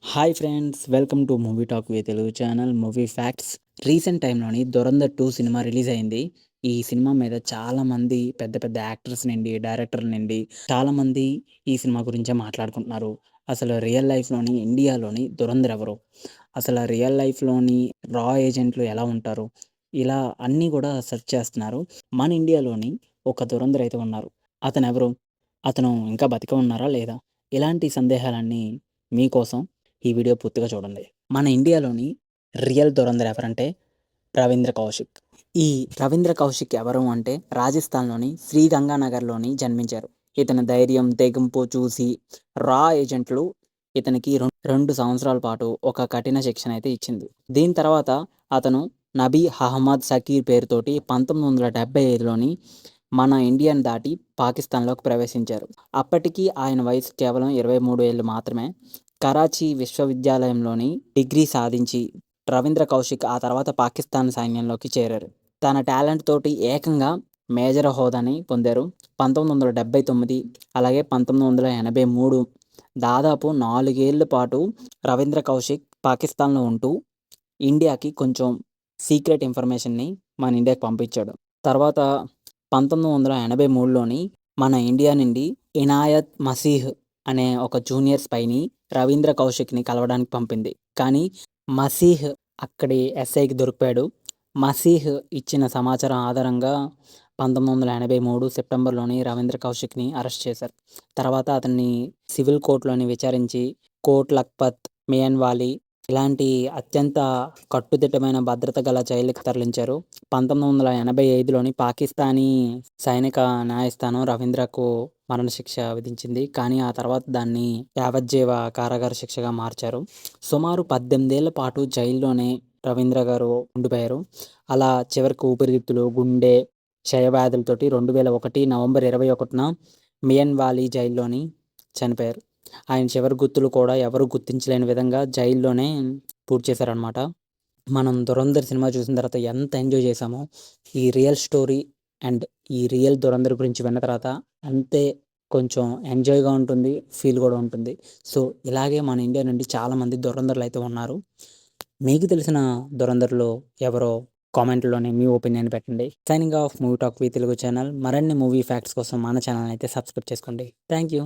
Hi friends, welcome to movie talk with Telugu channel movie facts. Recent టైంలోని 'Dhurandhar 2' cinema release అయింది. ఈ cinema మీద చాలామంది పెద్ద పెద్ద యాక్టర్స్ నుండి, డైరెక్టర్ల నుండి చాలామంది ఈ సినిమా గురించే మాట్లాడుకుంటున్నారు. అసలు రియల్ లైఫ్‌లోని ఇండియాలోని ధురంధర్ ఎవరు? అసలు రియల్ లైఫ్‌లోని రా ఏజెంట్లు ఎలా ఉంటారు? ఇలా అన్నీ కూడా సెర్చ్ చేస్తున్నారు. మన ఇండియాలోని ఒక ధురంధర్ అయితే ఉన్నారు. అతనెవరు? అతను ఇంకా బతికే ఉన్నారా లేదా? ఇలాంటి సందేహాలన్నీ మీకోసం ఈ వీడియో పూర్తిగా చూడండి. మన ఇండియాలోని రియల్ ధురంధర్ ఎవరంటే రవీంద్ర కౌశిక్. ఈ రవీంద్ర కౌశిక్ ఎవరు అంటే రాజస్థాన్‌లోని శ్రీగంగానగర్‌లోని జన్మించారు. ఇతని ధైర్యం, తెగింపు చూసి రా ఏజెంట్లు ఇతనికి 2 సంవత్సరాల పాటు ఒక కఠిన శిక్షణ అయితే ఇచ్చింది. దీని తర్వాత అతను నబీ అహ్మద్ సకీర్ పేరుతోటి 1975లోని మన ఇండియాని దాటి పాకిస్తాన్‌లోకి ప్రవేశించారు. అప్పటికి ఆయన వయసు కేవలం 23 ఏళ్ళు మాత్రమే. కరాచీ విశ్వవిద్యాలయంలోని డిగ్రీ సాధించి రవీంద్ర కౌశిక్ ఆ తర్వాత పాకిస్తాన్ సైన్యంలోకి చేరారు. తన టాలెంట్ తోటి ఏకంగా మేజర్ హోదాని పొందారు. 1979 అలాగే 1983 దాదాపు 4 ఏళ్ల పాటు రవీంద్ర కౌశిక్ పాకిస్తాన్‌లో ఉంటూ ఇండియాకి కొంచెం సీక్రెట్ ఇన్ఫర్మేషన్‌ని మన ఇండియాకి పంపించాడు. తర్వాత 1983లోని మన ఇండియా నుండి ఇనాయత్ మసీహ్ అనే ఒక జూనియర్ స్పైని రవీంద్ర కౌశిక్‌ని కలవడానికి పంపింది. కానీ మసీహ్ అక్కడి ఎస్ఐకి దొరికిపోయాడు. మసీహ్ ఇచ్చిన సమాచారం ఆధారంగా 1983 సెప్టెంబర్‌లోని రవీంద్ర కౌశిక్‌ని అరెస్ట్ చేశారు. తర్వాత అతన్ని సివిల్ కోర్ట్‌లోని విచారించి కోట్ లఖ్పత్, మియాన్వాలీ ఇలాంటి అత్యంత కట్టుదిట్టమైన భద్రత గల జైలుకి తరలించారు. 1985లోని పాకిస్తానీ సైనిక న్యాయస్థానం రవీంద్రకు మరణశిక్ష విధించింది. కానీ ఆ తర్వాత దాన్ని యావజ్జీవ కారాగార శిక్షగా మార్చారు. సుమారు 18 ఏళ్ల పాటు జైల్లోనే రవీంద్ర గారు ఉండిపోయారు. అలా చివరికి ఊపిరితిత్తులు, గుండె క్షయవ్యాధులతోటి 2001 నవంబర్ 21న మియన్వాలీ జైల్లోని చనిపోయారు. ఆయన చివరి గుర్తులు కూడా ఎవరు గుర్తించలేని విధంగా జైల్లోనే పూర్తి చేశారనమాట. మనం 'ధురంధర్' సినిమా చూసిన తర్వాత ఎంత ఎంజాయ్ చేశామో, ఈ రియల్ స్టోరీ అండ్ ఈ రియల్ 'ధురంధర్' గురించి విన్న తర్వాత అంతే కొంచెం ఎంజాయ్‌గా ఉంటుంది. ఫీల్ కూడా ఉంటుంది. సో, ఇలాగే మన ఇండియా నుండి చాలామంది ధురంధర్‌లు అయితే ఉన్నారు. మీకు తెలిసిన ధురంధర్‌లు ఎవరో కామెంట్‌లోని మీ ఒపీనియన్ పెట్టండి. Signing off movie talk with Telugu channel. మరిన్ని మూవీ ఫ్యాక్ట్స్ కోసం మన ఛానల్ అయితే సబ్స్క్రైబ్ చేసుకోండి. Thank you.